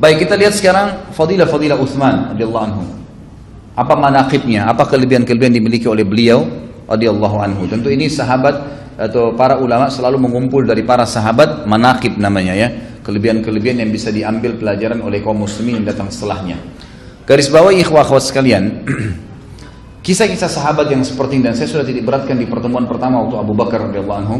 Baik, kita lihat sekarang fadilah-fadilah Utsman radhiyallahu anhu. Apa manaqibnya, apa kelebihan-kelebihan dimiliki oleh beliau radhiyallahu anhu. Tentu ini sahabat atau para ulama selalu mengumpul dari para sahabat, manaqib namanya ya, kelebihan-kelebihan yang bisa diambil pelajaran oleh kaum muslimin yang datang setelahnya. Garis bawahi ikhwah akhwat sekalian, kisah-kisah sahabat yang seperti ini, dan saya sudah titik beratkan di pertemuan pertama waktu Abu Bakar radhiyallahu anhu.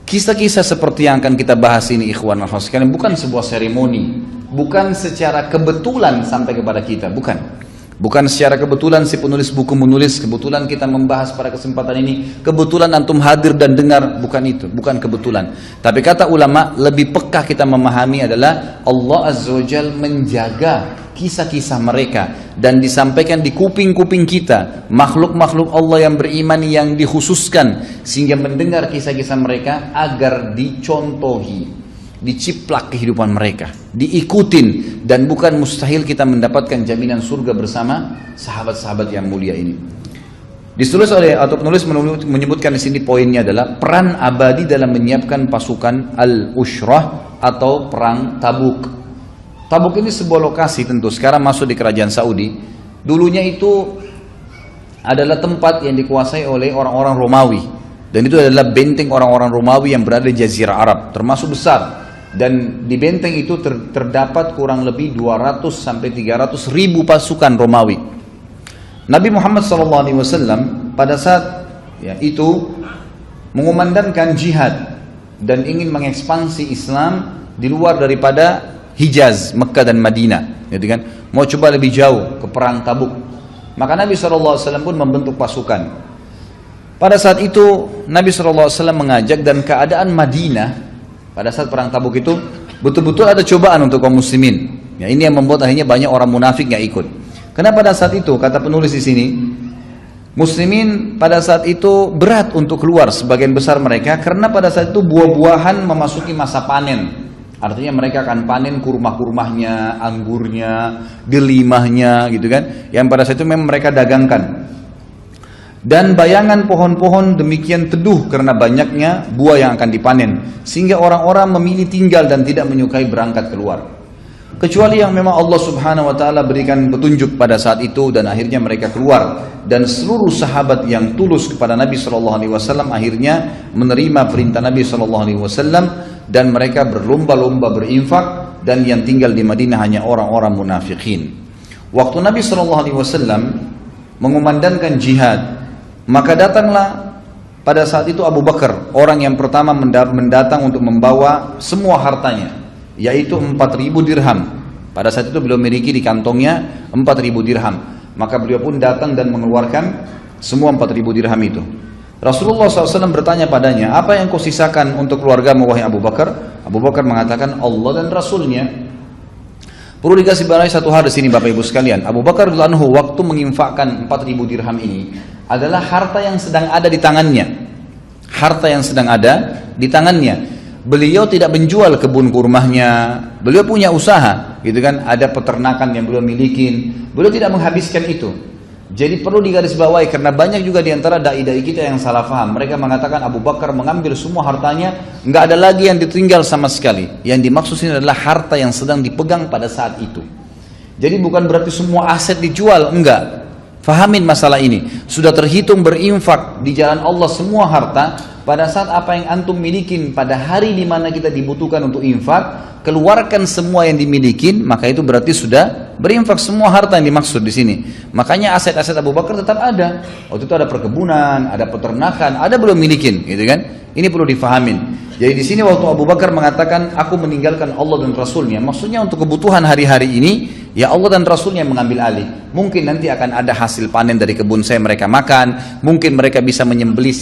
Kisah-kisah seperti yang akan kita bahas ini ikhwan akhwat sekalian bukan sebuah seremoni, bukan secara kebetulan sampai kepada kita, bukan secara kebetulan si penulis buku menulis, kebetulan kita membahas pada kesempatan ini, kebetulan antum hadir dan dengar, bukan itu, bukan kebetulan. Tapi kata ulama, lebih peka kita memahami adalah Allah Azza wa Jalla menjaga kisah-kisah mereka dan disampaikan di kuping-kuping kita, makhluk-makhluk Allah yang beriman yang dikhususkan sehingga mendengar kisah-kisah mereka agar dicontohi, diciplak kehidupan mereka, diikutin, dan bukan mustahil kita mendapatkan jaminan surga bersama sahabat-sahabat yang mulia ini. Ditulis oleh atau penulis menyebutkan di sini poinnya adalah peran abadi dalam menyiapkan pasukan al-Ushrah atau perang Tabuk. Tabuk ini sebuah lokasi tentu sekarang masuk di kerajaan Saudi. Dulunya itu adalah tempat yang dikuasai oleh orang-orang Romawi, dan itu adalah benteng orang-orang Romawi yang berada di Jazirah Arab, termasuk besar. Dan di benteng itu terdapat kurang lebih 200 sampai 300 ribu pasukan Romawi. Nabi Muhammad SAW pada saat itu mengumandangkan jihad dan ingin mengekspansi Islam di luar daripada Hijaz, Mekah dan Madinah, gitu kan? Mau coba lebih jauh ke perang Tabuk. Maka Nabi SAW pun membentuk pasukan. Pada saat itu Nabi SAW mengajak, dan keadaan Madinah pada saat perang Tabuk itu betul-betul ada cobaan untuk kaum muslimin. Ya, ini yang membuat akhirnya banyak orang munafik nggak ikut. Karena pada saat itu kata penulis di sini, muslimin pada saat itu berat untuk keluar sebagian besar mereka, karena pada saat itu buah-buahan memasuki masa panen. Artinya mereka akan panen kurma-kurmahnya, anggurnya, delimahnya, gitu kan? Yang pada saat itu memang mereka dagangkan. Dan bayangan pohon-pohon demikian teduh karena banyaknya buah yang akan dipanen, sehingga orang-orang memilih tinggal dan tidak menyukai berangkat keluar. Kecuali yang memang Allah Subhanahu wa taala berikan petunjuk pada saat itu, dan akhirnya mereka keluar. Dan seluruh sahabat yang tulus kepada Nabi sallallahu alaihi wasallam akhirnya menerima perintah Nabi sallallahu alaihi wasallam, dan mereka berlomba-lomba berinfak, dan yang tinggal di Madinah hanya orang-orang munafikin. Waktu Nabi sallallahu alaihi wasallam mengumandangkan jihad, maka datanglah pada saat itu Abu Bakar, orang yang pertama mendatang untuk membawa semua hartanya, yaitu 4.000 dirham. Pada saat itu beliau memiliki di kantongnya 4.000 dirham. Maka beliau pun datang dan mengeluarkan semua 4.000 dirham itu. Rasulullah SAW bertanya padanya, apa yang kau sisakan untuk keluargamu wahai Abu Bakar? Abu Bakar mengatakan, Allah dan Rasulnya. Perlu dikasih barai satu hal di sini Bapak Ibu sekalian. Abu Bakar radhiyallahu anhu waktu menginfakkan 4.000 dirham ini adalah harta yang sedang ada di tangannya. Harta yang sedang ada di tangannya. Beliau tidak menjual kebun kurmahnya, beliau punya usaha, gitu kan? Ada peternakan yang beliau miliki, beliau tidak menghabiskan itu. Jadi perlu digarisbawahi, karena banyak juga diantara dai-dai kita yang salah faham. Mereka mengatakan Abu Bakar mengambil semua hartanya, nggak ada lagi yang ditinggal sama sekali. Yang dimaksud ini adalah harta yang sedang dipegang pada saat itu. Jadi bukan berarti semua aset dijual, enggak. Fahamin masalah ini. Sudah terhitung berinfak di jalan Allah semua harta. Pada saat apa yang antum milikin pada hari di mana kita dibutuhkan untuk infak, keluarkan semua yang dimiliki, maka itu berarti sudah berinfak semua harta yang dimaksud di sini. Makanya aset-aset Abu Bakar tetap ada. Waktu itu ada perkebunan, ada peternakan, ada belum milikin, gitu kan? Ini perlu difahamin. Jadi di sini waktu Abu Bakar mengatakan, aku meninggalkan Allah dan Rasulnya, maksudnya untuk kebutuhan hari-hari ini, ya Allah dan Rasulnya yang mengambil alih. Mungkin nanti akan ada hasil panen dari kebun saya mereka makan, mungkin mereka bisa menyembelih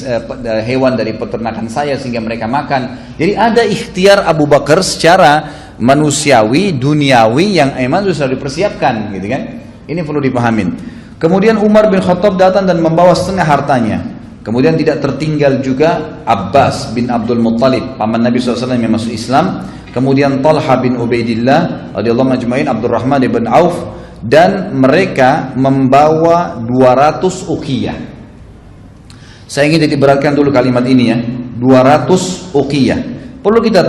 hewan dari peternakan saya sehingga mereka makan. Jadi ada ikhtiar Abu Bakar secara manusiawi, duniawi yang emang sudah dipersiapkan, gitu kan? Ini perlu dipahamin. Kemudian Umar bin Khattab datang dan membawa setengah hartanya. Kemudian tidak tertinggal juga Abbas bin Abdul Muttalib, paman Nabi SAW yang masuk Islam. Kemudian Talha bin Ubaidillah radhiyallahu majma'in, Abdurrahman bin Auf, dan mereka membawa 200 uqiyah. Saya ingin ditiberatkan dulu kalimat ini ya, 200 uqiyah. Perlu kita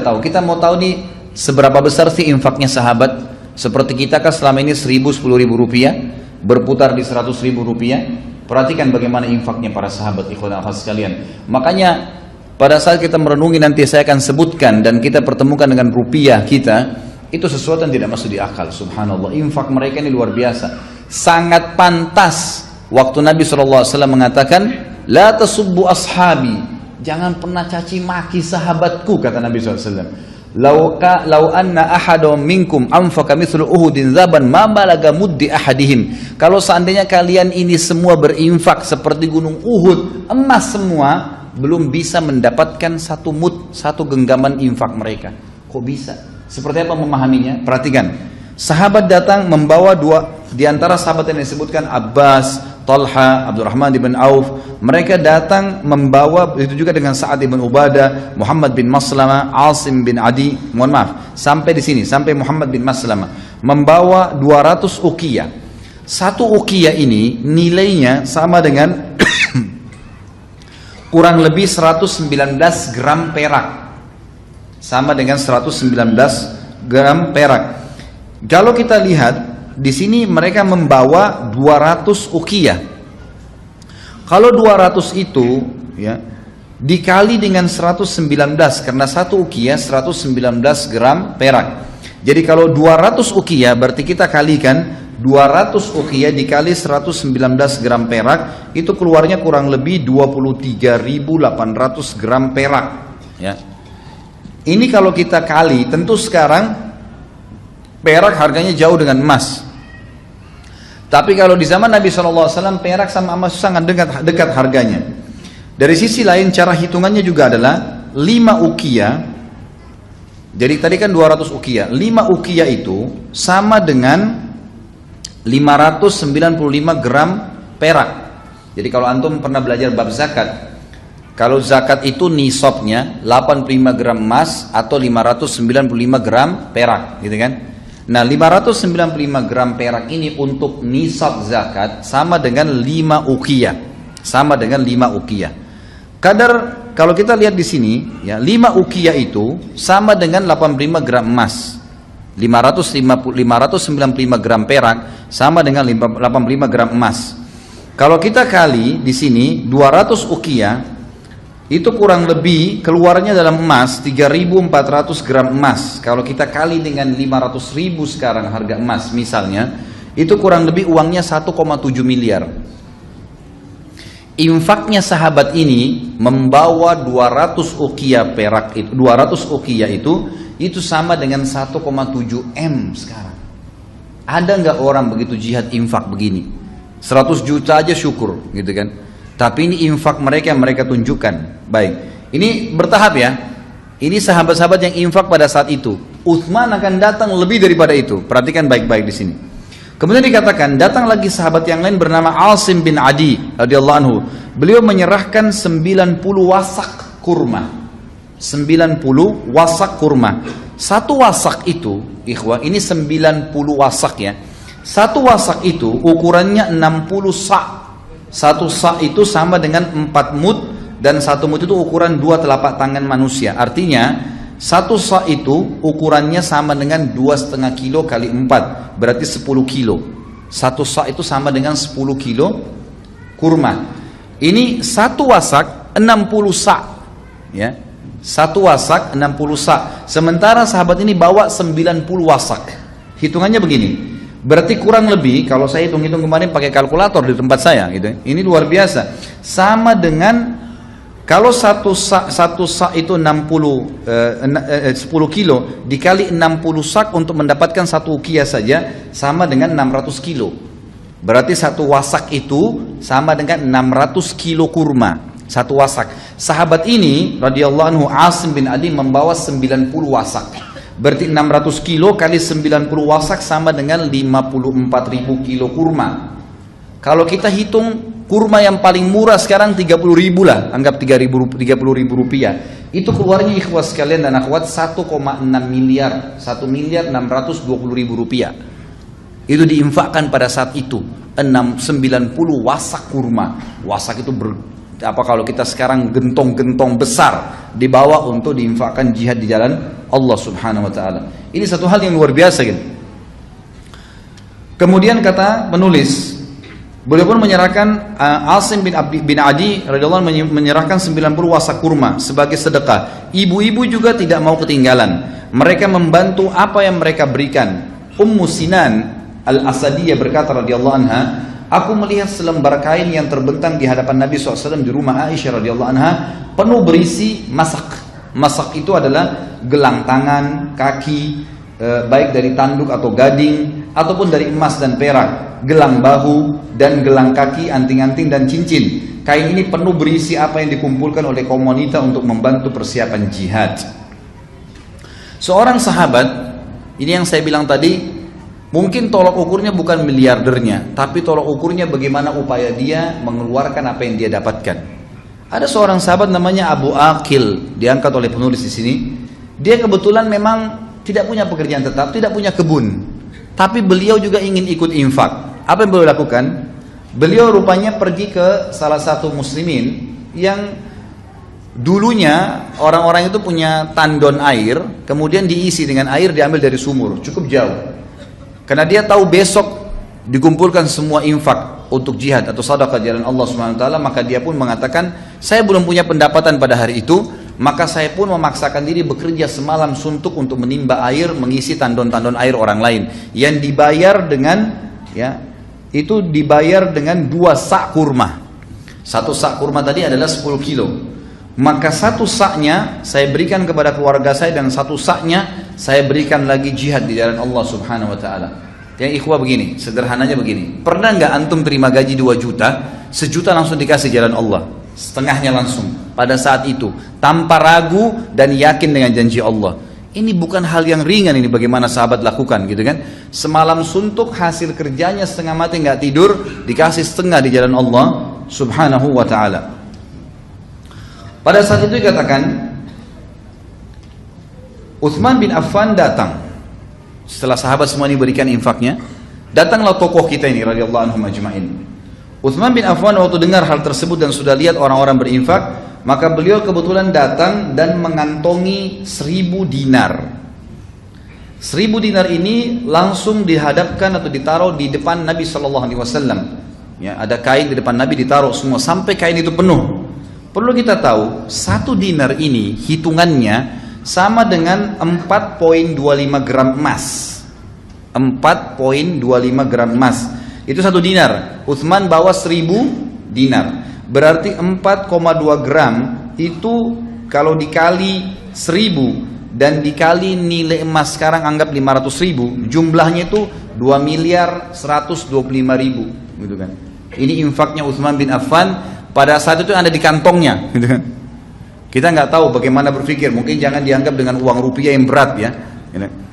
tahu, kita mau tahu nih Seberapa besar sih infaknya sahabat? Seperti kita kan selama ini 1.000, 10.000 rupiah, berputar di 100.000 rupiah. Perhatikan bagaimana infaknya para sahabat, ikhwan akhwat sekalian. Makanya pada saat kita merenungi, nanti saya akan sebutkan dan kita pertemukan dengan rupiah kita, itu sesuatu yang tidak masuk di akal. Subhanallah, infak mereka ini luar biasa. Sangat pantas waktu Nabi SAW mengatakan, la tasubbu ashabi, jangan pernah caci maki sahabatku, kata Nabi SAW. Lau anna ahadum minkum anfaqa mithlu uhudin zaban ma balaga muddi ahadihim. Kalau seandainya kalian ini semua berinfak seperti gunung Uhud, emas semua, belum bisa mendapatkan satu mud, satu genggaman infak mereka. Kok bisa? Seperti apa memahaminya? Perhatikan. Sahabat datang membawa dua, di antara sahabat yang disebutkan Abbas, Talha, Abdurrahman bin Auf. Mereka datang membawa, itu juga dengan Sa'ad bin Ubadah, Muhammad bin Maslamah, Asim bin Adi, mohon maaf, sampai di sini, sampai Muhammad bin Maslamah, membawa 200 uqiyah. Satu uqiyah ini nilainya sama dengan kurang lebih 119 gram perak. Sama dengan 119 gram perak. Kalau kita lihat di sini mereka membawa 200 uqiyah. Kalau 200 itu ya dikali dengan 119, karena satu uqiyah 119 gram perak. Jadi kalau 200 uqiyah berarti kita kalikan 200 uqiyah dikali 119 gram perak, itu keluarnya kurang lebih 23.800 gram perak ya. Ini kalau kita kali, tentu sekarang perak harganya jauh dengan emas. Tapi kalau di zaman Nabi SAW, perak sama emas sangat dekat harganya. Dari sisi lain, cara hitungannya juga adalah 5 uqiyah. Jadi tadi kan 200 uqiyah. 5 uqiyah itu sama dengan 595 gram perak. Jadi kalau antum pernah belajar bab zakat, kalau zakat itu nisabnya 85 gram emas atau 595 gram perak, gitu kan? Nah, 595 gram perak ini untuk nisab zakat sama dengan 5 uqiyah. Sama dengan 5 uqiyah. Kadar kalau kita lihat di sini, ya, 5 uqiyah itu sama dengan 85 gram emas. 595 gram perak sama dengan 85 gram emas. Kalau kita kali di sini 200 uqiyah, itu kurang lebih keluarnya dalam emas 3.400 gram emas. Kalau kita kali dengan 500.000 sekarang harga emas misalnya, itu kurang lebih uangnya 1,7 miliar. Infaknya sahabat ini membawa 200 uqiyah perak itu, 200 uqiyah itu sama dengan 1,7 M sekarang. Ada nggak orang begitu jihad infak begini? 100 juta aja syukur, gitu kan? Tapi ini infak mereka yang mereka tunjukkan. Baik, ini bertahap ya. Ini sahabat-sahabat yang infak pada saat itu. Utsman akan datang lebih daripada itu. Perhatikan baik-baik di sini. Kemudian dikatakan datang lagi sahabat yang lain bernama Asim bin Adi radhiyallahu anhu. Beliau menyerahkan 90 wasak kurma. 90 wasak kurma. Satu wasak itu, ikhwah, ini 90 wasak ya. Satu wasak itu ukurannya 60 sa'. Satu sa' itu sama dengan 4 mud, dan 1 mud itu ukuran 2 telapak tangan manusia. Artinya satu sa' itu ukurannya sama dengan 2,5 kilo kali 4, berarti 10 kilo. Satu sa' itu sama dengan 10 kilo kurma. Ini satu wasak 60 sa', ya. Satu wasak 60 sa'. Sementara sahabat ini bawa 90 wasak. Hitungannya begini. Berarti kurang lebih, kalau saya hitung-hitung kemarin pakai kalkulator di tempat saya, gitu. Ini luar biasa. Sama dengan kalau satu sak itu 10 kilo dikali 60 sak untuk mendapatkan satu uqiyah saja sama dengan 600 kilo. Berarti satu wasak itu sama dengan 600 kilo kurma. Satu wasak. Sahabat ini radhiyallahu anhu Asim bin Adi membawa 90 wasak. Berarti 600 kilo kali 90 wasak sama dengan 54.000 kilo kurma. Kalau kita hitung kurma yang paling murah sekarang 30.000 lah, anggap 30.000 rupiah. Itu keluarnya ikhwah sekalian dan akhwat 1,6 miliar, 1.620.000 rupiah. Itu diinfakkan pada saat itu 90 wasak kurma. Wasak itu Apa kalau kita sekarang gentong-gentong besar dibawa untuk diinfakkan jihad di jalan Allah Subhanahu wa taala. Ini satu hal yang luar biasa gitu. Kemudian kata penulis, beliau pun menyerahkan Asim bin Adi radhiyallahu anhu menyerahkan 90 wasak kurma sebagai sedekah. Ibu-ibu juga tidak mau ketinggalan. Mereka membantu apa yang mereka berikan. Ummu Sinan Al-Asadiyah berkata radhiyallahu anha, aku melihat selembar kain yang terbentang di hadapan Nabi SAW di rumah Aisyah radhiyallahu anha, penuh berisi masak. Masak itu adalah gelang tangan, kaki, baik dari tanduk atau gading, ataupun dari emas dan perak, gelang bahu dan gelang kaki, anting-anting dan cincin. Kain ini penuh berisi apa yang dikumpulkan oleh kaum wanita untuk membantu persiapan jihad. Seorang sahabat, ini yang saya bilang tadi, mungkin tolak ukurnya bukan miliardernya, tapi tolak ukurnya bagaimana upaya dia mengeluarkan apa yang dia dapatkan. Ada seorang sahabat namanya Abu Aqil, diangkat oleh penulis di sini. Dia kebetulan memang tidak punya pekerjaan tetap, tidak punya kebun, tapi beliau juga ingin ikut infak. Apa yang beliau lakukan? Beliau rupanya pergi ke salah satu muslimin yang dulunya orang-orang itu punya tandon air, kemudian diisi dengan air diambil dari sumur, cukup jauh. Karena dia tahu besok dikumpulkan semua infak untuk jihad atau sedekah jalan Allah Subhanahu wa taala, maka dia pun mengatakan, saya belum punya pendapatan pada hari itu, maka saya pun memaksakan diri bekerja semalam suntuk untuk menimba air, mengisi tandon-tandon air orang lain yang dibayar dengan itu dibayar dengan 2 sak kurma. 1 sak kurma tadi adalah 10 kilo. Maka 1 saknya saya berikan kepada keluarga saya, dan 1 saknya saya berikan lagi jihad di jalan Allah Subhanahu wa taala. Yang ikhwah begini, sederhananya begini. Pernah nggak antum terima gaji 2 juta, 1 juta langsung dikasih jalan Allah, setengahnya langsung pada saat itu, tanpa ragu dan yakin dengan janji Allah. Ini bukan hal yang ringan, ini bagaimana sahabat lakukan gitu kan. Semalam suntuk, hasil kerjanya setengah mati nggak tidur, dikasih setengah di jalan Allah Subhanahu wa taala. Pada saat itu dikatakan Utsman bin Affan datang. Setelah sahabat semua ini berikan infaknya, datanglah tokoh kita ini radhiyallahu anhum ajma'in. Utsman bin Affan waktu dengar hal tersebut dan sudah lihat orang-orang berinfak, maka beliau kebetulan datang dan mengantongi 1000 dinar. 1000 dinar ini langsung dihadapkan atau ditaruh di depan Nabi Shallallahu Alaihi Wasallam. Ya, ada kain di depan Nabi, ditaruh semua sampai kain itu penuh. Perlu kita tahu, 1 dinar ini hitungannya sama dengan 4,25 gram emas. 4,25 gram emas. Itu 1 dinar. Utsman bawa 1000 dinar. Berarti 4,2 gram itu kalau dikali 1000 dan dikali nilai emas sekarang anggap 500.000, jumlahnya itu 2.125.000 gitu kan. Ini infaknya Utsman bin Affan. Pada saat itu ada di kantongnya, gitu kan. Kita nggak tahu bagaimana berpikir, mungkin jangan dianggap dengan uang rupiah yang berat ya.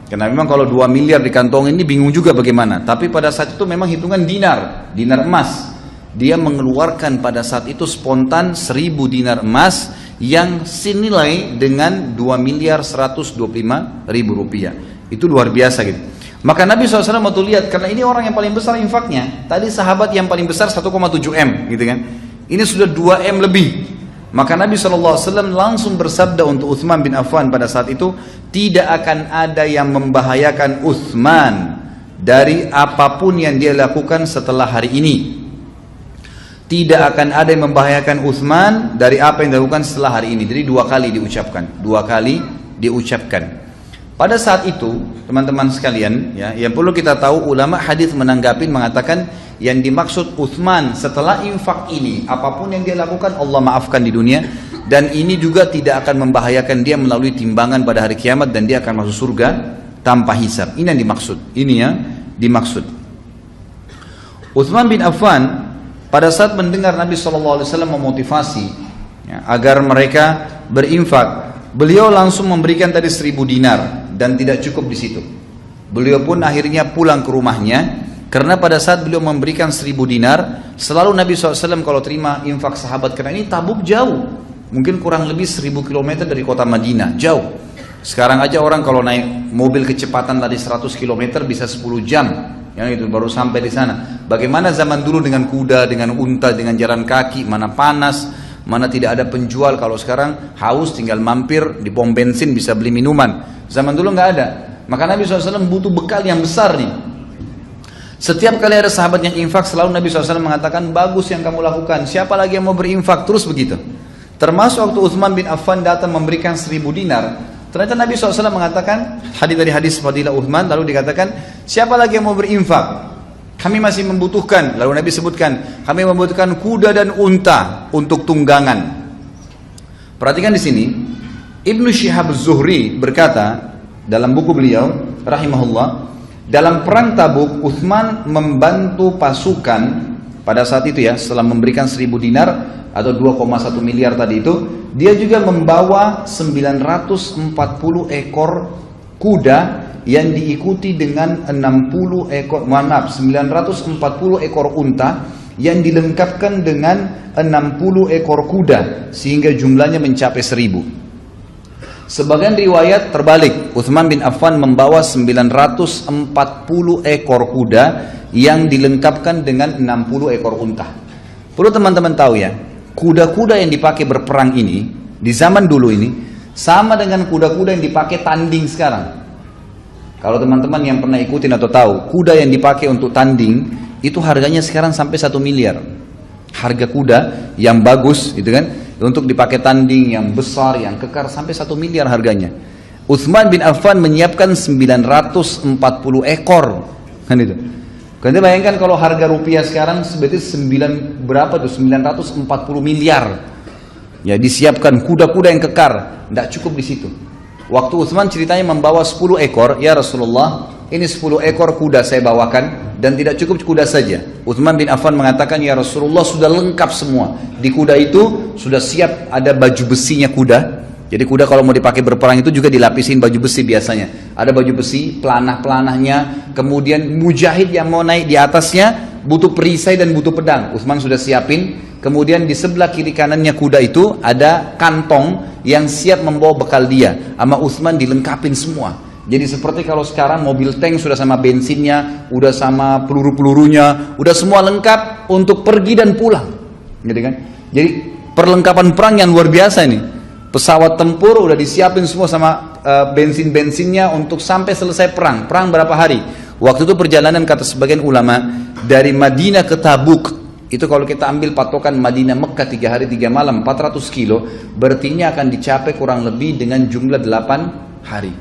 Karena memang kalau 2 miliar di kantong ini bingung juga bagaimana. Tapi pada saat itu memang hitungan dinar emas. Dia mengeluarkan pada saat itu spontan 1000 dinar emas yang senilai dengan 2.125.000 rupiah. Itu luar biasa gitu. Maka Nabi SAW waktu lihat, karena ini orang yang paling besar infaknya. Tadi sahabat yang paling besar 1,7 M gitu kan. Ini sudah 2 M lebih. Maka Nabi SAW langsung bersabda untuk Utsman bin Affan pada saat itu, tidak akan ada yang membahayakan Utsman dari apapun yang dia lakukan setelah hari ini. Tidak akan ada yang membahayakan Utsman dari apa yang dilakukan setelah hari ini. Jadi 2 kali diucapkan. 2 kali diucapkan. Pada saat itu, teman-teman sekalian, ya, yang perlu kita tahu, ulama hadis menanggapi mengatakan yang dimaksud Utsman setelah infak ini, apapun yang dia lakukan Allah maafkan di dunia, dan ini juga tidak akan membahayakan dia melalui timbangan pada hari kiamat, dan dia akan masuk surga tanpa hisab. Ini yang dimaksud. Ini yang dimaksud. Utsman bin Affan pada saat mendengar Nabi SAW memotivasi ya, agar mereka berinfak, beliau langsung memberikan tadi 1000 dinar dan tidak cukup di situ. Beliau pun akhirnya pulang ke rumahnya, karena pada saat beliau memberikan 1000 dinar, selalu Nabi SAW kalau terima infak sahabat, karena ini Tabuk jauh, mungkin kurang lebih 1000 km dari kota Madinah, jauh. Sekarang aja orang kalau naik mobil kecepatan tadi 100 km bisa 10 jam, yang itu baru sampai di sana. Bagaimana zaman dulu dengan kuda, dengan unta, dengan jalan kaki, mana panas, mana tidak ada penjual. Kalau sekarang haus tinggal mampir di pom bensin bisa beli minuman. Zaman dulu nggak ada. Maka Nabi SAW butuh bekal yang besar nih. Setiap kali ada sahabat yang infak, selalu Nabi SAW mengatakan, bagus yang kamu lakukan, siapa lagi yang mau berinfak? Terus begitu. Termasuk waktu Utsman bin Affan datang memberikan 1000 dinar, ternyata Nabi SAW mengatakan, dari hadis Fadilah Utsman, lalu dikatakan, siapa lagi yang mau berinfak? Kami masih membutuhkan. Lalu Nabi sebutkan, kami membutuhkan kuda dan unta untuk tunggangan. Perhatikan di sini, Ibnu Syihab Az-Zuhri berkata dalam buku beliau, rahimahullah, dalam perang Tabuk, Utsman membantu pasukan pada saat itu ya, setelah memberikan 1000 dinar atau 2,1 miliar tadi itu, dia juga membawa 940 ekor kuda yang diikuti dengan 940 ekor unta yang dilengkapkan dengan 60 ekor kuda sehingga jumlahnya mencapai 1000. Sebagian riwayat terbalik, Utsman bin Affan membawa 940 ekor kuda yang dilengkapkan dengan 60 ekor unta. Perlu teman-teman tahu ya, kuda-kuda yang dipakai berperang ini di zaman dulu ini sama dengan kuda-kuda yang dipakai tanding sekarang. Kalau teman-teman yang pernah ikutin atau tahu, kuda yang dipakai untuk tanding itu harganya sekarang sampai 1 miliar. Harga kuda yang bagus gitu kan, untuk dipakai tanding yang besar, yang kekar, sampai 1 miliar harganya. Utsman bin Affan menyiapkan 940 ekor, kan itu. Kalian bayangkan kalau harga rupiah sekarang sebetulnya 940 miliar. Ya, disiapkan kuda-kuda yang kekar, tidak cukup di situ. Waktu Utsman ceritanya membawa 10 ekor, ya Rasulullah, ini 10 ekor kuda saya bawakan dan tidak cukup kuda saja. Utsman bin Affan mengatakan, ya Rasulullah, sudah lengkap semua. Di kuda itu sudah siap ada baju besinya kuda. Jadi kuda kalau mau dipakai berperang itu juga dilapisin baju besi biasanya. Ada baju besi, pelanah-pelanahnya, kemudian mujahid yang mau naik di atasnya butuh perisai dan butuh pedang. Utsman sudah siapin. Kemudian di sebelah kiri kanannya kuda itu ada kantong yang siap membawa bekal dia. Sama Utsman dilengkapin semua. Jadi seperti kalau sekarang mobil tank sudah sama bensinnya, udah sama peluru-pelurunya, udah semua lengkap untuk pergi dan pulang, gitu kan? Jadi perlengkapan perang yang luar biasa ini. Pesawat tempur udah disiapin semua sama bensin-bensinnya untuk sampai selesai perang. Perang berapa hari? Waktu itu perjalanan kata sebagian ulama dari Madinah ke Tabuk. Itu kalau kita ambil patokan Madinah Mekah 3 hari 3 malam 400 kilo, berartinya akan dicapai kurang lebih dengan jumlah 8 hari.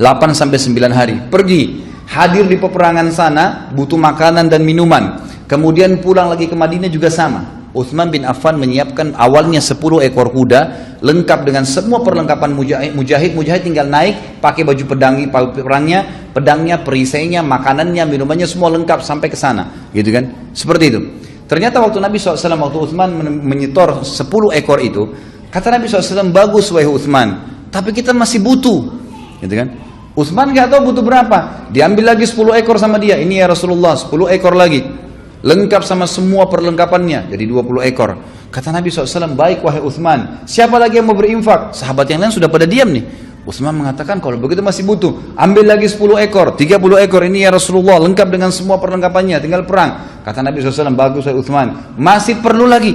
8 sampai 9 hari pergi, hadir di peperangan sana, butuh makanan dan minuman, kemudian pulang lagi ke Madinah juga sama. Utsman bin Affan menyiapkan awalnya 10 ekor kuda lengkap dengan semua perlengkapan mujahid tinggal naik, pakai baju pedangnya, perisainya, makanannya, minumannya semua lengkap sampai ke sana, gitu kan? Seperti itu. Ternyata waktu Nabi SAW, waktu Utsman menyetor 10 ekor itu, kata Nabi SAW, bagus wahai Utsman, tapi kita masih butuh, gitu kan? Utsman nggak tahu butuh berapa, diambil lagi 10 ekor sama dia. Ini ya Rasulullah, 10 ekor lagi, lengkap sama semua perlengkapannya, jadi 20 ekor. Kata Nabi SAW, baik wahai Utsman, siapa lagi yang mau berinfak? Sahabat yang lain sudah pada diam nih. Utsman mengatakan, kalau begitu masih butuh, ambil lagi 10 ekor, 30 ekor, ini ya Rasulullah, lengkap dengan semua perlengkapannya, tinggal perang. Kata Nabi SAW, bagus wahai Utsman, masih perlu lagi,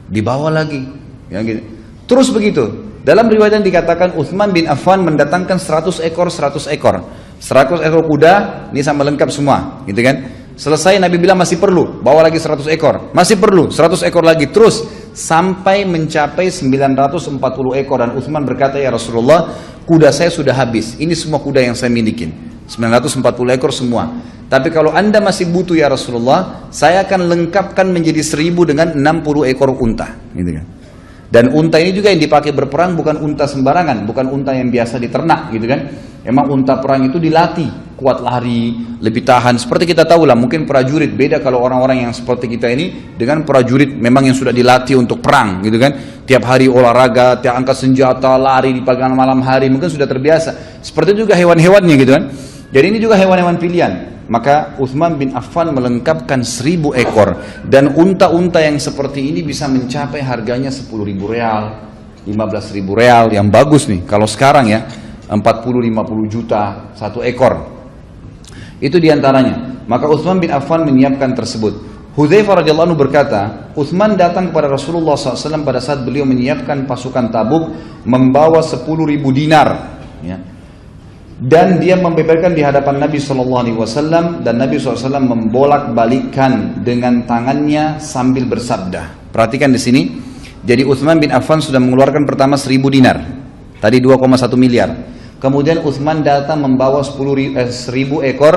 dibawa lagi, ya, gitu. Terus begitu. Dalam riwayat yang dikatakan Utsman bin Affan mendatangkan 100 ekor kuda, ini sama lengkap semua, gitu kan? Selesai Nabi bilang masih perlu, bawa lagi 100 ekor, masih perlu 100 ekor lagi, terus sampai mencapai 940 ekor. Dan Utsman berkata, ya Rasulullah, kuda saya sudah habis, ini semua kuda yang saya milikin, 940 ekor semua. Tapi kalau anda masih butuh ya Rasulullah, saya akan lengkapkan menjadi 1000 dengan 60 ekor unta, gitu kan? Dan unta ini juga yang dipakai berperang bukan unta sembarangan, bukan unta yang biasa diternak, gitu kan? Emang unta perang itu dilatih, kuat lari, lebih tahan. Seperti kita tahu lah, mungkin prajurit beda kalau orang-orang yang seperti kita ini dengan prajurit memang yang sudah dilatih untuk perang, gitu kan? Tiap hari olahraga, tiap angkat senjata, lari di pagi malam hari, mungkin sudah terbiasa. Seperti juga hewan-hewannya, gitu kan? Jadi ini juga hewan-hewan pilihan. Maka Utsman bin Affan melengkapkan 1000 ekor, dan unta-unta yang seperti ini bisa mencapai harganya 10.000 real, 15.000 real, yang bagus nih. Kalau sekarang ya 40-50 juta satu ekor. Itu diantaranya. Maka Utsman bin Affan menyiapkan tersebut. Hudzaifah radhiyallahu anhu berkata, Utsman datang kepada Rasulullah SAW pada saat beliau menyiapkan pasukan Tabuk membawa 10.000 dinar, ya. Dan dia membeberkan di hadapan Nabi SAW, dan Nabi SAW membolak-balikkan dengan tangannya sambil bersabda. Perhatikan di sini. Jadi Utsman bin Affan sudah mengeluarkan pertama 1.000 dinar, tadi 2,1 miliar. Kemudian Utsman datang membawa 1.000 ekor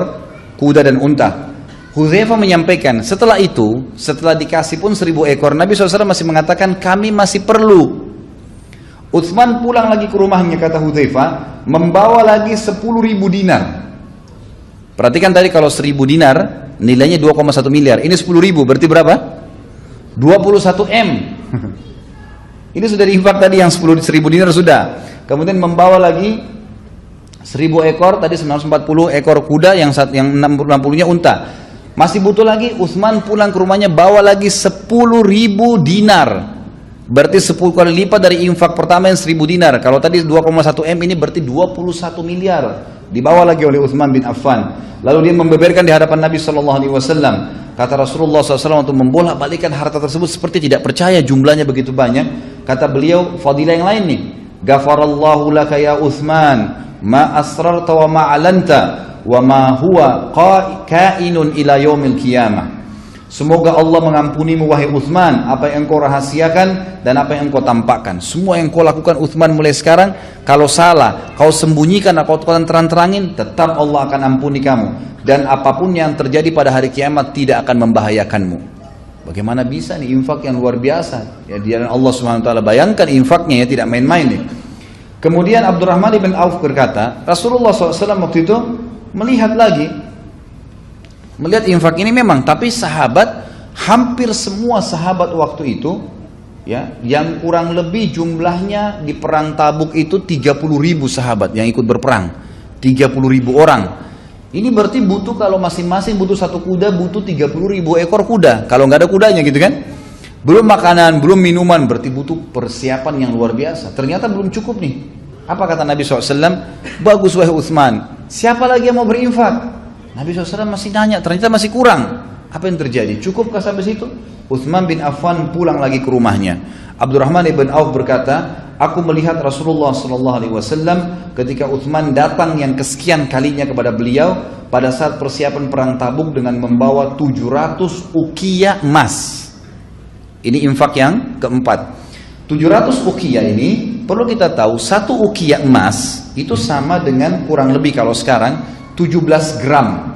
kuda dan unta. Hudzaifah menyampaikan, setelah itu, setelah dikasih pun 1.000 ekor, Nabi SAW masih mengatakan, kami masih perlu. Utsman pulang lagi ke rumahnya, kata Hudzaifah, membawa lagi 10.000 dinar. Perhatikan tadi kalau 1.000 dinar, nilainya 2,1 miliar. Ini 10.000, berarti berapa? 21 M. Ini sudah diinfak tadi yang 1.000 dinar sudah. Kemudian membawa lagi 1.000 ekor, tadi 940 ekor kuda, yang 60-nya unta. Masih butuh lagi, Utsman pulang ke rumahnya bawa lagi 10.000 dinar. Berarti 10 kali lipat dari infak pertama yang 1.000 dinar. Kalau tadi 2,1 M, ini berarti 21 miliar. Dibawa lagi oleh Utsman bin Affan. Lalu dia membeberkan di hadapan Nabi SAW. Kata Rasulullah SAW untuk membolak-balikan harta tersebut seperti tidak percaya jumlahnya begitu banyak. Kata beliau, fadilah yang lain nih. Ghafarallahu laka ya Utsman, ma asrarta wa ma alanta, wa ma huwa kainun ila yaumil qiyamah. Semoga Allah mengampunimu wahai Utsman, apa yang engkau rahasiakan dan apa yang engkau tampakkan. Semua yang kau lakukan Utsman mulai sekarang, kalau salah, kau sembunyikan atau kau terang-terangin, tetap Allah akan ampuni kamu. Dan apapun yang terjadi pada hari kiamat tidak akan membahayakanmu. Bagaimana bisa nih infak yang luar biasa? Ya, di jalan Allah Subhanahu wa taala, bayangkan infaknya ya, tidak main-main nih. Kemudian Abdurrahman bin Auf berkata, Rasulullah SAW waktu itu melihat infak ini memang, tapi sahabat, hampir semua sahabat waktu itu, ya, yang kurang lebih jumlahnya di perang Tabuk itu 30.000 sahabat yang ikut berperang, 30.000 orang. Ini berarti butuh, kalau masing-masing butuh satu kuda, butuh 30.000 ekor kuda. Kalau nggak ada kudanya gitu kan, belum makanan, belum minuman, berarti butuh persiapan yang luar biasa. Ternyata belum cukup nih. Apa kata Nabi SAW? Bagus wahai Utsman, siapa lagi yang mau berinfak? Nabi SAW masih nanya, ternyata masih kurang. Apa yang terjadi? Cukupkah sampai situ? Utsman bin Affan pulang lagi ke rumahnya. Abdurrahman bin Auf berkata, aku melihat Rasulullah SAW ketika Utsman datang yang kesekian kalinya kepada beliau pada saat persiapan perang Tabuk dengan membawa 700 uqiyah emas. Ini infak yang keempat. 700 uqiyah ini perlu kita tahu, satu uqiyah emas itu sama dengan kurang lebih kalau sekarang 17 gram.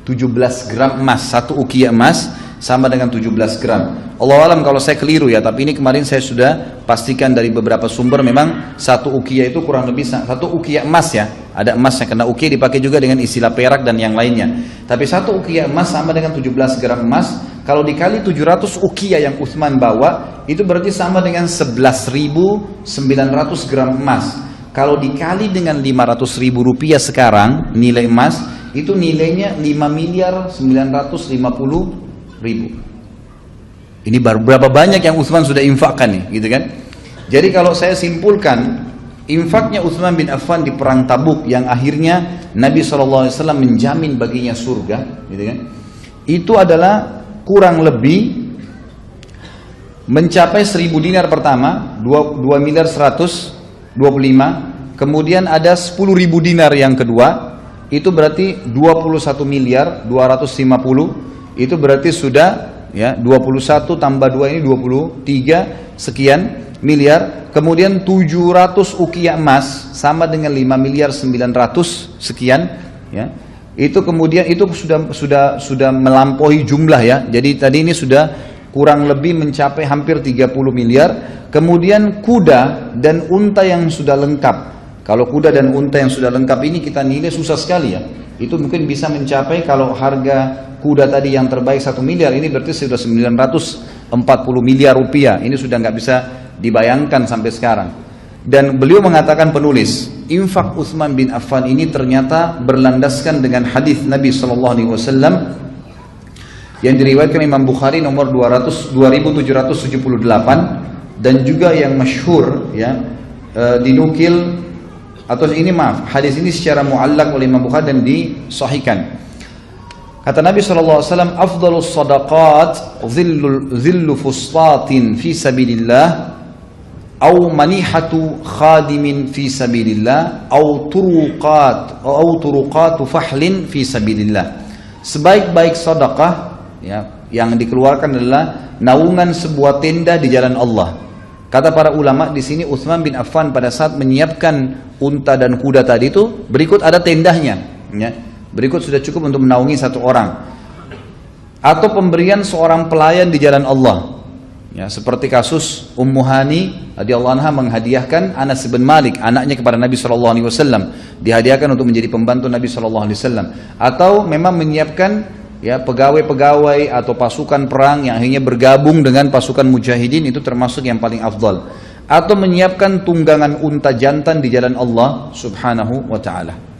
17 gram emas, satu uqiyah emas sama dengan 17 gram. Allah alam kalau saya keliru ya, tapi ini kemarin saya sudah pastikan dari beberapa sumber, memang satu uqiyah itu kurang lebih satu uqiyah emas ya. Ada emasnya, karena uqiyah dipakai juga dengan istilah perak dan yang lainnya. Tapi satu uqiyah emas sama dengan 17 gram emas. Kalau dikali 700 uqiyah yang Utsman bawa, itu berarti sama dengan 11.900 gram emas. Kalau dikali dengan 500.000 rupiah sekarang, nilai emas, itu nilainya 5.950.000. Ini berapa banyak yang Utsman sudah infakkan nih, gitu kan? Jadi kalau saya simpulkan, infaknya Utsman bin Affan di perang Tabuk yang akhirnya Nabi SAW menjamin baginya surga, gitu kan? Itu adalah kurang lebih mencapai 1.000 dinar pertama, 2.125.000.000. Kemudian ada 10.000 dinar yang kedua, itu berarti 21.250.000.000. Itu berarti sudah ya 21 tambah 2 ini 23 sekian miliar. Kemudian 700 uqiyah emas sama dengan 5.900.000.000 sekian ya. Itu kemudian itu sudah melampaui jumlah ya. Jadi tadi ini sudah kurang lebih mencapai hampir 30 miliar. Kemudian kuda dan unta yang sudah lengkap. Kalau kuda dan unta yang sudah lengkap ini kita nilai susah sekali ya. Itu mungkin bisa mencapai, kalau harga kuda tadi yang terbaik 1 miliar, ini berarti sudah 940 miliar rupiah. Ini sudah nggak bisa dibayangkan sampai sekarang. Dan beliau mengatakan, penulis, infak Utsman bin Affan ini ternyata berlandaskan dengan hadis Nabi SAW yang diriwayatkan Imam Bukhari nomor 2778, dan juga yang masyhur ya, dinukil atau ini maaf, hadis ini secara muallak oleh Imam Bukhari dan disahihkan. Kata Nabi SAW, afdalus sadaqat zillu fustatin fi sabilillah, au manihatu khadimin fi sabilillah, au turuqatu fahlin fi sabilillah. Sebaik-baik sedekah ya, yang dikeluarkan adalah naungan sebuah tenda di jalan Allah. Kata para ulama di sini, Utsman bin Affan pada saat menyiapkan unta dan kuda tadi itu, berikut ada tendahnya ya. Berikut sudah cukup untuk menaungi satu orang. Atau pemberian seorang pelayan di jalan Allah. Ya, seperti kasus Ummu Hani radhiyallahu anha menghadiahkan Anas bin Malik, anaknya, kepada Nabi SAW. Dihadiahkan untuk menjadi pembantu Nabi SAW. Atau memang menyiapkan ya pegawai-pegawai atau pasukan perang yang akhirnya bergabung dengan pasukan mujahidin, itu termasuk yang paling afdal. Atau menyiapkan tunggangan unta jantan di jalan Allah Subhanahu wa ta'ala.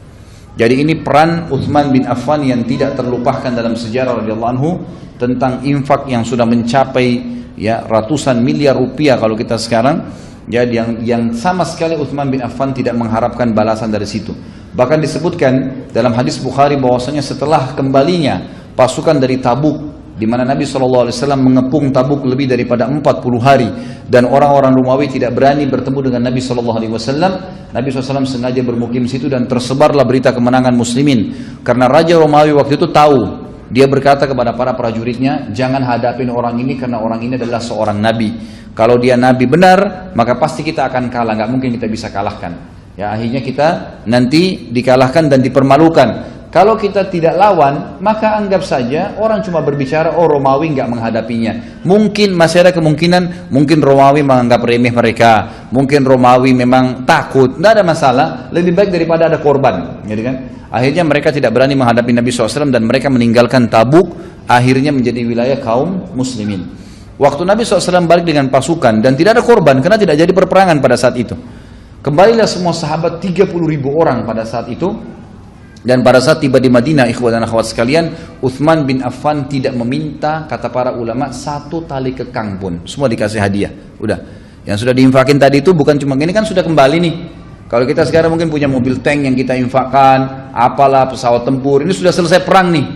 Jadi ini peran Utsman bin Affan yang tidak terlupakan dalam sejarah radhiyallahu anhu, tentang infak yang sudah mencapai ya ratusan miliar rupiah kalau kita sekarang ya, yang sama sekali Utsman bin Affan tidak mengharapkan balasan dari situ. Bahkan disebutkan dalam hadis Bukhari bahwasanya setelah kembalinya pasukan dari Tabuk, di mana Nabi SAW mengepung Tabuk lebih daripada 40 hari dan orang-orang Romawi tidak berani bertemu dengan Nabi SAW, Nabi SAW sengaja bermukim situ dan tersebarlah berita kemenangan muslimin. Karena Raja Romawi waktu itu tahu, dia berkata kepada para prajuritnya, jangan hadapin orang ini karena orang ini adalah seorang nabi. Kalau dia nabi benar, maka pasti kita akan kalah, nggak mungkin kita bisa kalahkan. Ya, akhirnya kita nanti dikalahkan dan dipermalukan. Kalau kita tidak lawan, maka anggap saja orang cuma berbicara, oh Romawi nggak menghadapinya. Mungkin masih ada kemungkinan, mungkin Romawi menganggap remeh mereka, mungkin Romawi memang takut, nggak ada masalah. Lebih baik daripada ada korban, gitu kan? Akhirnya mereka tidak berani menghadapi Nabi SAW dan mereka meninggalkan Tabuk, akhirnya menjadi wilayah kaum muslimin. Waktu Nabi SAW balik dengan pasukan dan tidak ada korban karena tidak jadi perperangan pada saat itu. Kembalilah semua sahabat 30.000 orang pada saat itu. Dan pada saat tiba di Madinah, ikhwan dan akhwat sekalian, Utsman bin Affan tidak meminta, kata para ulama, satu tali kekang pun. Semua dikasih hadiah. Udah. Yang sudah diinfakin tadi itu bukan cuma ini, kan sudah kembali nih. Kalau kita sekarang mungkin punya mobil tank yang kita infakkan, apalah pesawat tempur, ini sudah selesai perang nih.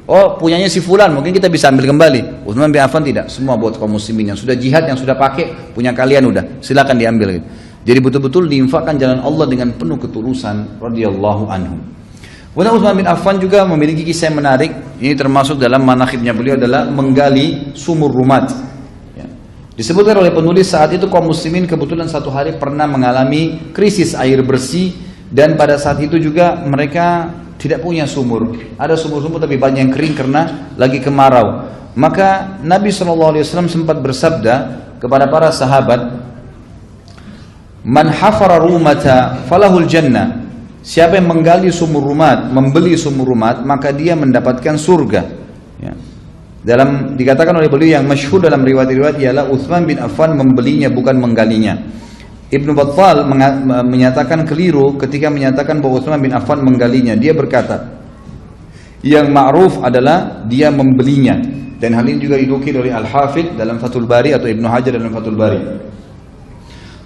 Oh, punyanya si fulan, mungkin kita bisa ambil kembali. Utsman bin Affan tidak, semua buat kaum muslimin yang sudah jihad, yang sudah pakai, punya kalian udah, silakan diambil. Jadi betul-betul diinfakkan jalan Allah dengan penuh ketulusan radhiyallahu anhu. Kemudian Utsman bin Affan juga memiliki kisah yang menarik. Ini termasuk dalam manakhibnya beliau adalah menggali sumur rumat. Ya. Disebutkan oleh penulis saat itu kaum muslimin kebetulan satu hari pernah mengalami krisis air bersih dan pada saat itu juga mereka tidak punya sumur. Ada sumur-sumur tapi banyak yang kering karena lagi kemarau. Maka Nabi SAW sempat bersabda kepada para sahabat, "Man hafara rumata falahul jannah." Siapa yang menggali sumur rumat, membeli sumur rumat, maka dia mendapatkan surga. Ya. Dikatakan oleh beliau yang masyhur dalam riwayat-riwayat ialah Utsman bin Affan membelinya bukan menggalinya. Ibnu Battal menyatakan keliru ketika menyatakan bahwa Utsman bin Affan menggalinya. Dia berkata, yang ma'ruf adalah dia membelinya. Dan hal ini juga dinukil oleh Al-Hafidh dalam Fathul Bari atau Ibnu Hajar dalam Fathul Bari.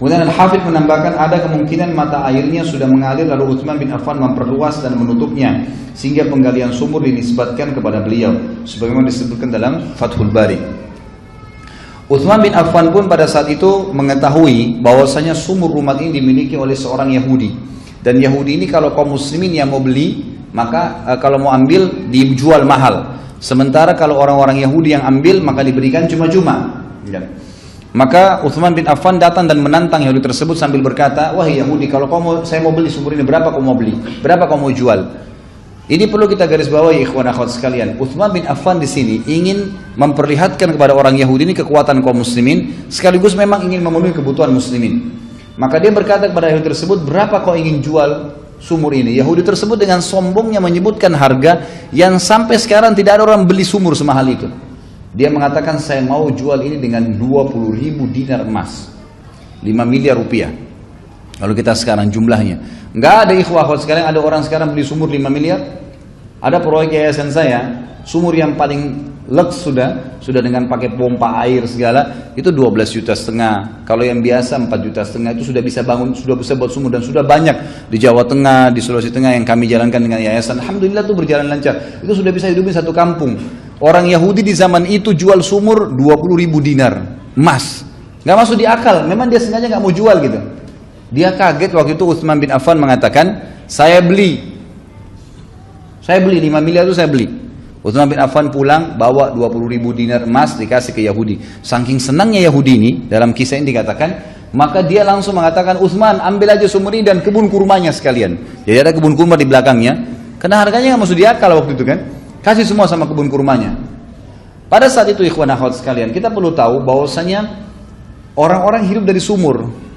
Kemudian Al-Hafidh menambahkan ada kemungkinan mata airnya sudah mengalir lalu Utsman bin Affan memperluas dan menutupnya sehingga penggalian sumur dinisbatkan kepada beliau sebagaimana disebutkan dalam Fathul Bari. Utsman bin Affan pun pada saat itu mengetahui bahwasanya sumur rumat ini dimiliki oleh seorang Yahudi dan Yahudi ini kalau kaum muslimin yang mau beli maka kalau mau ambil dijual mahal, sementara kalau orang-orang Yahudi yang ambil maka diberikan cuma-cuma. Ya. Maka Utsman bin Affan datang dan menantang Yahudi tersebut sambil berkata, wahai Yahudi, kalau saya mau beli sumur ini, berapa kau mau beli? Berapa kau mau jual? Ini perlu kita garis bawahi ikhwan akhwat sekalian. Utsman bin Affan di sini ingin memperlihatkan kepada orang Yahudi ini kekuatan kaum muslimin, sekaligus memang ingin memenuhi kebutuhan muslimin. Maka dia berkata kepada Yahudi tersebut, berapa kau ingin jual sumur ini? Yahudi tersebut dengan sombongnya menyebutkan harga yang sampai sekarang tidak ada orang beli sumur semahal itu. Dia mengatakan saya mau jual ini dengan 20.000 dinar emas, 5 miliar rupiah. Kalau kita sekarang jumlahnya, nggak ada ikhwah kalau sekarang ada orang sekarang beli sumur 5 miliar, Ada proyek yayasan saya, sumur yang paling leks sudah dengan pakai pompa air segala, itu 12,5 juta. Kalau yang biasa 4,5 juta itu sudah bisa bangun, sudah bisa buat sumur, dan sudah banyak di Jawa Tengah, di Sulawesi Tengah yang kami jalankan dengan yayasan. Alhamdulillah itu berjalan lancar. Itu sudah bisa hidupin satu kampung. Orang Yahudi di zaman itu jual sumur 20.000 dinar emas. Nggak masuk di akal, memang dia sengaja nggak mau jual gitu. Dia kaget waktu itu Utsman bin Affan mengatakan, saya beli 5 miliar itu saya beli. Utsman bin Affan pulang bawa 20.000 dinar emas dikasih ke Yahudi. Saking senangnya Yahudi ini, dalam kisah ini dikatakan, maka dia langsung mengatakan, Utsman ambil aja sumur ini dan kebun kurmanya sekalian. Jadi ada kebun kurma di belakangnya, karena harganya nggak masuk di akal waktu itu kan. Kasih semua sama kebun kurmanya. Pada saat itu ikhwan akhwat sekalian, kita perlu tahu bahwasanya orang-orang hidup dari sumur.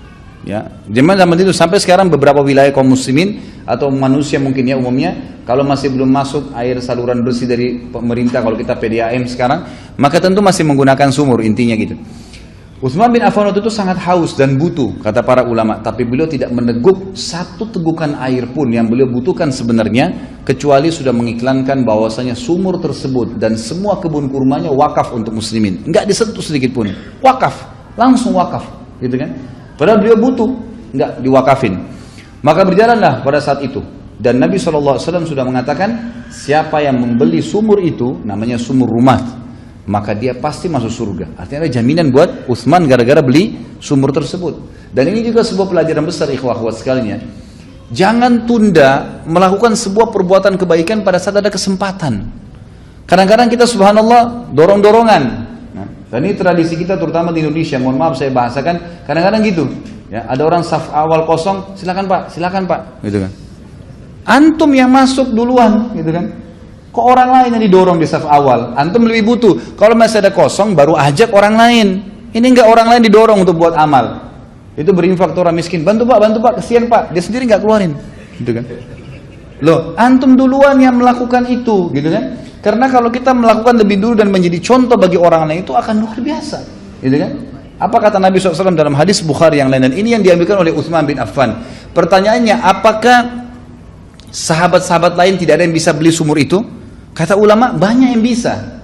Ya, zaman itu sampai sekarang beberapa wilayah kaum muslimin atau manusia mungkin ya umumnya, kalau masih belum masuk air saluran bersih dari pemerintah, kalau kita PDAM sekarang, maka tentu masih menggunakan sumur, intinya gitu. Utsman bin Affan itu sangat haus dan butuh, kata para ulama, tapi beliau tidak meneguk satu tegukan air pun yang beliau butuhkan sebenarnya, kecuali sudah mengiklankan bahwasanya sumur tersebut dan semua kebun kurmanya wakaf untuk muslimin, enggak disentuh sedikit pun, wakaf, langsung wakaf, gitu kan? Padahal beliau butuh, enggak diwakafin. Maka berjalanlah pada saat itu. Dan Nabi SAW sudah mengatakan, siapa yang membeli sumur itu, namanya sumur rumah, maka dia pasti masuk surga. Artinya ada jaminan buat Utsman gara-gara beli sumur tersebut. Dan ini juga sebuah pelajaran besar ikhwah akhwat sekalian ya. Jangan tunda melakukan sebuah perbuatan kebaikan pada saat ada kesempatan. Kadang-kadang kita subhanallah dorong-dorongan. Nah, dan ini tradisi kita terutama di Indonesia, mohon maaf saya bahasakan, kadang-kadang gitu. Ya, ada orang saf awal kosong, silakan pak, gitu kan. Antum yang masuk duluan, gitu kan. Kok orang lain yang didorong di saf awal? Antum lebih butuh. Kalau masih ada kosong, baru ajak orang lain. Ini enggak orang lain didorong untuk buat amal. Itu berinfak orang miskin. Bantu pak, kesian pak. Dia sendiri enggak keluarin, gitu kan. Loh, antum duluan yang melakukan itu, gitu kan. Karena kalau kita melakukan lebih dulu dan menjadi contoh bagi orang lain, itu akan luar biasa, gitu kan. Apa kata Nabi SAW dalam hadis Bukhari yang lain, dan ini yang diambilkan oleh Utsman bin Affan. Pertanyaannya, apakah sahabat-sahabat lain tidak ada yang bisa beli sumur itu? Kata ulama, banyak yang bisa.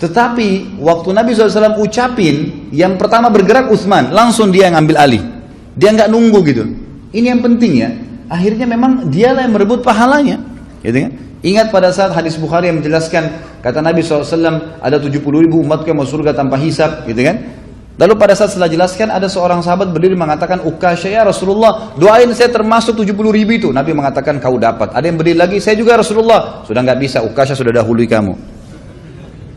Tetapi waktu Nabi SAW ucapin, yang pertama bergerak Utsman, langsung dia yang ambil alih. Dia nggak nunggu gitu. Ini yang penting ya. Akhirnya memang dialah yang merebut pahalanya, gitu kan? Ingat pada saat hadis Bukhari yang menjelaskan, kata Nabi SAW, ada 70.000 umatku yang masuk surga tanpa hisab, gitu kan? Lalu pada saat setelah jelaskan, ada seorang sahabat berdiri mengatakan, Ukasha ya Rasulullah, doain saya termasuk 70.000 itu. Nabi mengatakan, kau dapat. Ada yang berdiri lagi, saya juga Rasulullah. Sudah nggak bisa, Ukasha sudah dahului kamu.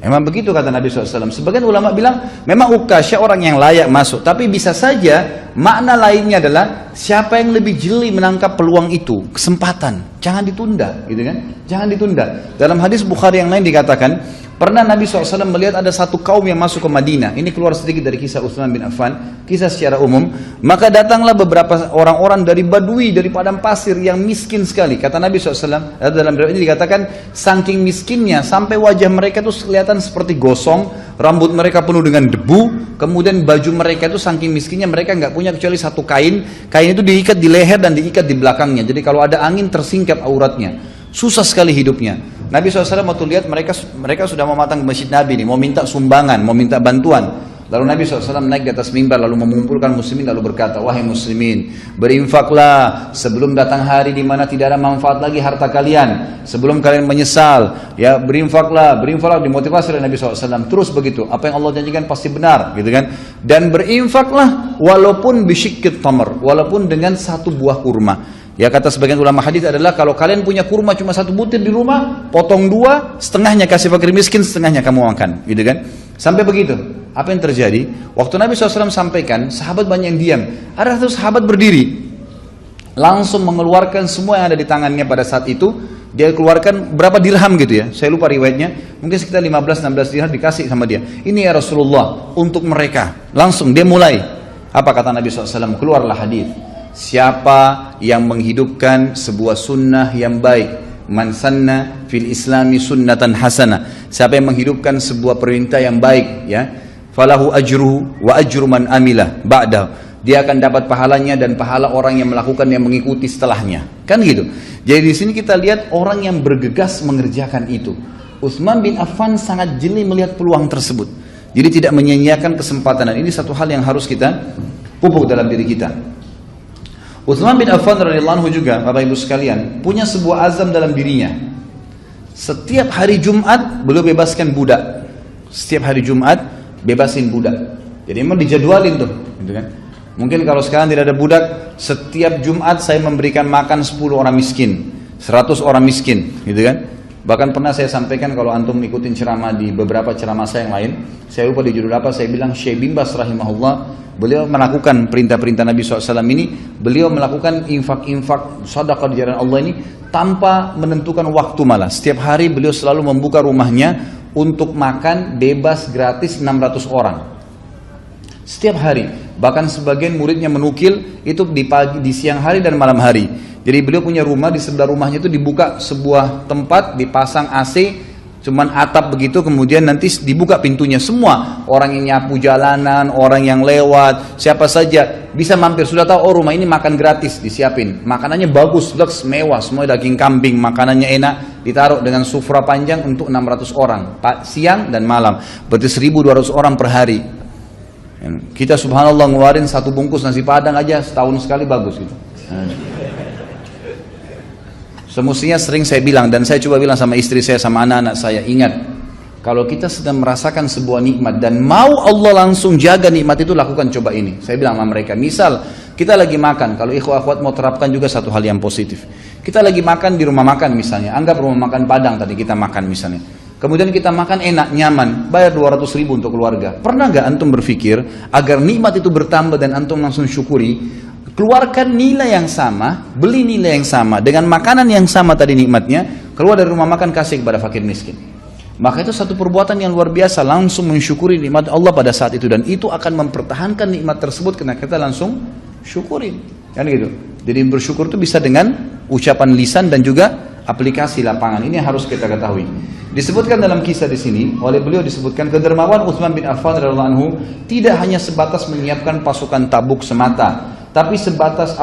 Memang begitu kata Nabi SAW. Sebagian ulama bilang, memang Ukasha orang yang layak masuk. Tapi bisa saja, makna lainnya adalah, siapa yang lebih jeli menangkap peluang itu, kesempatan. Jangan ditunda, gitu kan? Jangan ditunda. Dalam hadis Bukhari yang lain dikatakan, pernah Nabi SAW melihat ada satu kaum yang masuk ke Madinah. Ini keluar sedikit dari kisah Utsman bin Affan, kisah secara umum. Maka datanglah beberapa orang-orang dari Badui, dari padang pasir yang miskin sekali. Kata Nabi SAW, dalam riwayat ini dikatakan, saking miskinnya sampai wajah mereka itu kelihatan seperti gosong, rambut mereka penuh dengan debu, kemudian baju mereka itu saking miskinnya mereka nggak punya kecuali satu kain. Kain itu diikat di leher dan diikat di belakangnya. Jadi kalau ada angin tersingkap auratnya. Susah sekali hidupnya. Nabi SAW waktu lihat mereka sudah mau matang ke masjid Nabi nih, mau minta sumbangan, mau minta bantuan. Lalu Nabi SAW naik di atas mimbar lalu mengumpulkan muslimin lalu berkata, wahai muslimin, berinfaklah sebelum datang hari di mana tidak ada manfaat lagi harta kalian, sebelum kalian menyesal. Ya, berinfaklah dimotivasi oleh Nabi SAW. Terus begitu, apa yang Allah janjikan pasti benar, gitu kan? Dan berinfaklah walaupun bisyikit tamar, walaupun dengan satu buah kurma. Ya, kata sebagian ulama hadis adalah kalau kalian punya kurma cuma satu butir di rumah, potong dua, setengahnya kasih fakir miskin, setengahnya kamu makan, gitu kan? Sampai begitu. Apa yang terjadi? Waktu Nabi SAW sampaikan, sahabat banyak yang diam. Ada satu sahabat berdiri, langsung mengeluarkan semua yang ada di tangannya pada saat itu. Dia keluarkan berapa dirham gitu ya, saya lupa riwayatnya, mungkin sekitar 15-16 dirham dikasih sama dia. Ini ya Rasulullah, untuk mereka. Langsung dia mulai. Apa kata Nabi SAW? Keluarlah hadis. Siapa yang menghidupkan sebuah sunnah yang baik, man sanna fil islami sunnatan hasanah, siapa yang menghidupkan sebuah perintah yang baik, ya, falahu ajruhu wa ajru man amilah ba'dahu, dia akan dapat pahalanya dan pahala orang yang melakukan yang mengikuti setelahnya. Kan gitu. Jadi di sini kita lihat orang yang bergegas mengerjakan itu. Utsman bin Affan sangat jeli melihat peluang tersebut. Jadi tidak menyia-nyiakan kesempatan. Dan ini satu hal yang harus kita pupuk dalam diri kita. Utsman bin Affan radhiyallahu anhu juga, Bapak Ibu sekalian, punya sebuah azam dalam dirinya. Setiap hari Jumat beliau bebaskan budak. Setiap hari Jumat bebasin budak. Jadi memang dijadwalin tuh, gitu kan. Mungkin kalau sekarang tidak ada budak, setiap Jumat saya memberikan makan 10 orang miskin, 100 orang miskin, gitu kan. Bahkan pernah saya sampaikan, kalau antum ikutin ceramah di beberapa ceramah saya yang lain, saya lupa di judul apa, saya bilang Syekh bin Baz rahimahullah, beliau melakukan perintah-perintah Nabi SAW ini, beliau melakukan infak-infak, sedekah di jalan Allah ini, tanpa menentukan waktu malah. Setiap hari beliau selalu membuka rumahnya untuk makan bebas gratis 600 orang. Setiap hari. Bahkan sebagian muridnya menukil itu di pagi, di siang hari dan malam hari. Jadi beliau punya rumah, di sebelah rumahnya itu dibuka sebuah tempat, dipasang AC, cuman atap begitu, kemudian nanti dibuka pintunya, semua orang yang nyapu jalanan, orang yang lewat, siapa saja bisa mampir. Sudah tahu, oh rumah ini makan gratis, disiapin, makanannya bagus, leks, mewah, semua daging kambing, makanannya enak, ditaruh dengan sufra panjang untuk 600 orang, siang dan malam, berarti 1.200 orang per hari. Kita subhanallah ngeluarin 1 bungkus nasi padang aja setahun sekali bagus gitu. Semestinya sering saya bilang, dan saya coba bilang sama istri saya, sama anak-anak saya, ingat, kalau kita sedang merasakan sebuah nikmat dan mau Allah langsung jaga nikmat itu, lakukan coba ini. Saya bilang sama mereka, misal kita lagi makan, kalau ikhwah-akhwat mau terapkan juga satu hal yang positif. Kita lagi makan di rumah makan misalnya, anggap rumah makan Padang tadi kita makan misalnya. Kemudian kita makan enak, nyaman, bayar 200.000 untuk keluarga. Pernah gak antum berpikir agar nikmat itu bertambah dan antum langsung syukuri? Keluarkan nilai yang sama, beli nilai yang sama, dengan makanan yang sama tadi nikmatnya, keluar dari rumah makan kasih kepada fakir miskin. Maka itu satu perbuatan yang luar biasa, langsung mensyukuri nikmat Allah pada saat itu, dan itu akan mempertahankan nikmat tersebut karena kita langsung syukurin. Kan gitu. Jadi bersyukur itu bisa dengan ucapan lisan dan juga aplikasi lapangan. Ini yang harus kita ketahui. Disebutkan dalam kisah di sini oleh beliau, disebutkan kedermawan Utsman bin Affan radhiyallahu anhu tidak hanya sebatas menyiapkan pasukan Tabuk semata, tapi sebatas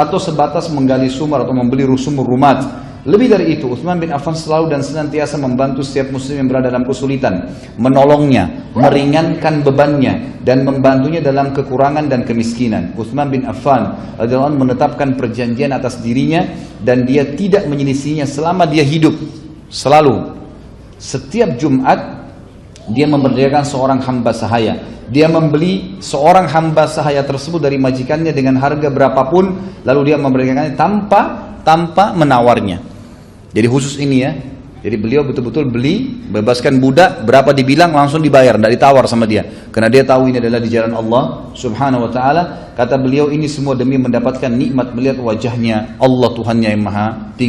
menggali sumur atau membeli sumur rumat. Lebih dari itu, Utsman bin Affan selalu dan senantiasa membantu setiap muslim yang berada dalam kesulitan, menolongnya, meringankan bebannya, dan membantunya dalam kekurangan dan kemiskinan. Utsman bin Affan radhiyallahu anhu menetapkan perjanjian atas dirinya dan dia tidak menyelisihinya selama dia hidup. Selalu, setiap Jumat dia memberdayakan seorang hamba sahaya. Dia membeli seorang hamba sahaya tersebut dari majikannya dengan harga berapapun, lalu dia memberdayakannya tanpa menawarnya. Jadi khusus ini ya. Jadi beliau betul-betul beli, bebaskan budak, berapa dibilang langsung dibayar, tidak ditawar sama dia. Karena dia tahu ini adalah di jalan Allah subhanahu wa ta'ala. Kata beliau, ini semua demi mendapatkan nikmat melihat wajahnya Allah Tuhannya yang maha tinggi.